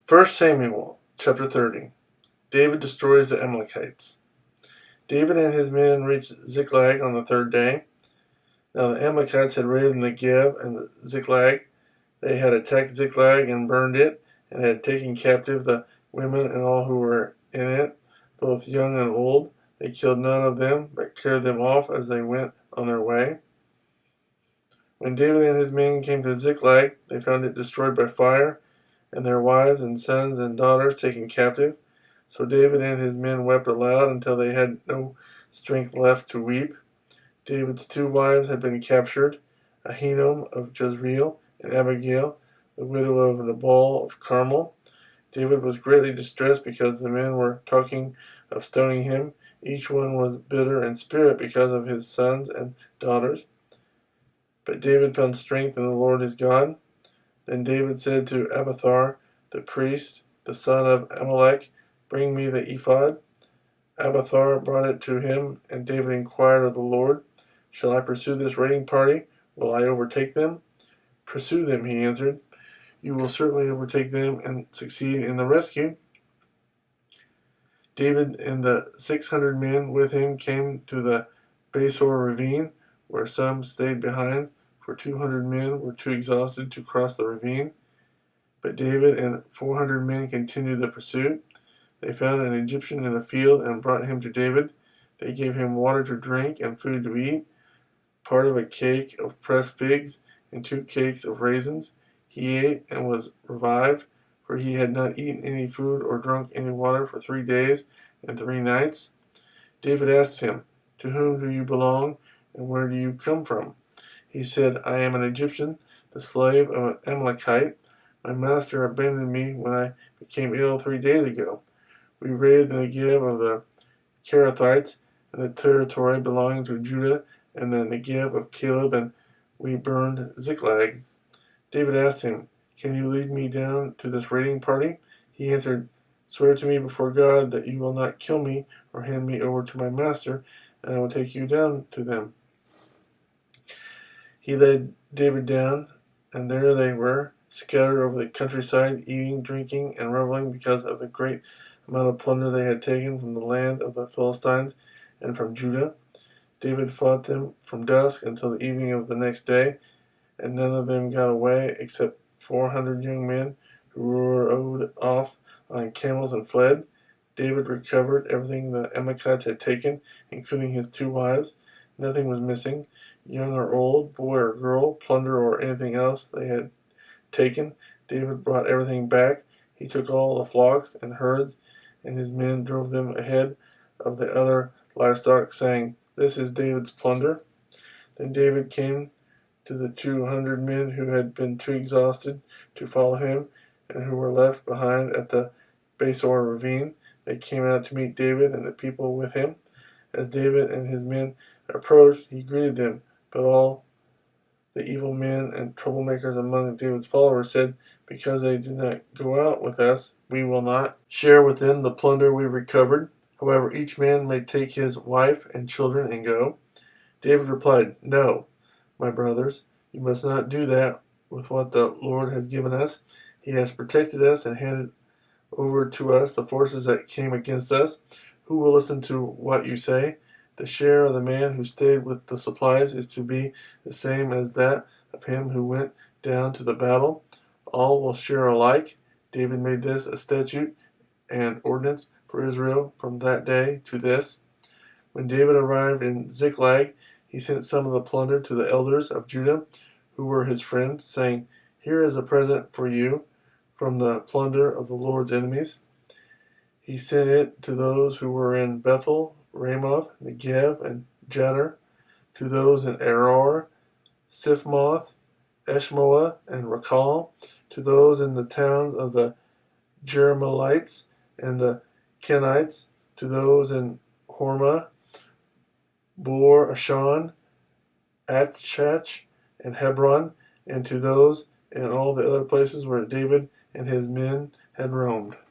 First Samuel chapter 30. David destroys the Amalekites. David and his men reached Ziklag on the third day. Now the Amalekites had raided Negev and Ziklag. They had attacked Ziklag and burned it, and had taken captive the women and all who were in it, both young and old. They killed none of them, but carried them off as they went on their way. When David and his men came to Ziklag, they found it destroyed by fire, and their wives and sons and daughters taken captive. So David and his men wept aloud until they had no strength left to weep. David's two wives had been captured, Ahinoam of Jezreel and Abigail, the widow of Nabal of Carmel. David was greatly distressed because the men were talking of stoning him. Each one was bitter in spirit because of his sons and daughters. But David found strength in the Lord his God. Then David said to Abiathar the priest, the son of Ahimelech, "Bring me the ephod." Abiathar brought it to him, and David inquired of the Lord, "Shall I pursue this raiding party? Will I overtake them?" "Pursue them," he answered. "You will certainly overtake them and succeed in the rescue." David and the 600 men with him came to the Besor ravine, where some stayed behind, for 200 men were too exhausted to cross the ravine. But David and 400 men continued the pursuit. They found an Egyptian in a field and brought him to David. They gave him water to drink and food to eat, part of a cake of pressed figs and 2 cakes of raisins. He ate and was revived, for he had not eaten any food or drunk any water for 3 days and 3 nights. David asked him, "To whom do you belong, and where do you come from?" He said, "I am an Egyptian, the slave of an Amalekite. My master abandoned me when I became ill 3 days ago. We raided the Negev of the Kerethites and the territory belonging to Judah and the Negev of Caleb, and we burned Ziklag." David asked him, "Can you lead me down to this raiding party?" He answered, "Swear to me before God that you will not kill me or hand me over to my master, and I will take you down to them." He led David down, and there they were, scattered over the countryside, eating, drinking, and reveling because of the great amount of plunder they had taken from the land of the Philistines and from Judah. David fought them from dusk until the evening of the next day, and none of them got away except 400 young men who rode off on camels and fled. David recovered everything the Amalekites had taken, including his 2 wives. Nothing was missing, young or old, boy or girl, plunder or anything else they had taken. David brought everything back. He took all the flocks and herds, and his men drove them ahead of the other livestock, saying, "This is David's plunder." Then David came to the 200 men who had been too exhausted to follow him and who were left behind at the Besor ravine. They came out to meet David and the people with him. As David and his men approached, he greeted them, but all the evil men and troublemakers among David's followers said, "Because they did not go out with us, we will not share with them the plunder we recovered. However, each man may take his wife and children and go." David replied, "No, my brothers, you must not do that with what the Lord has given us. He has protected us and handed over to us the forces that came against us. Who will listen to what you say? The share of the man who stayed with the supplies is to be the same as that of him who went down to the battle. All will share alike." David made this a statute and ordinance for Israel from that day to this. When David arrived in Ziklag, he sent some of the plunder to the elders of Judah, who were his friends, saying, "Here is a present for you from the plunder of the Lord's enemies." He sent it to those who were in Bethel, Ramoth, Negev, and Jattir, to those in Aroer, Siphmoth, Eshmoah, and Rakal, to those in the towns of the Jerahmeelites and the Kenites, to those in Hormah, Bor Ashan, Achshach, and Hebron, and to those in all the other places where David and his men had roamed.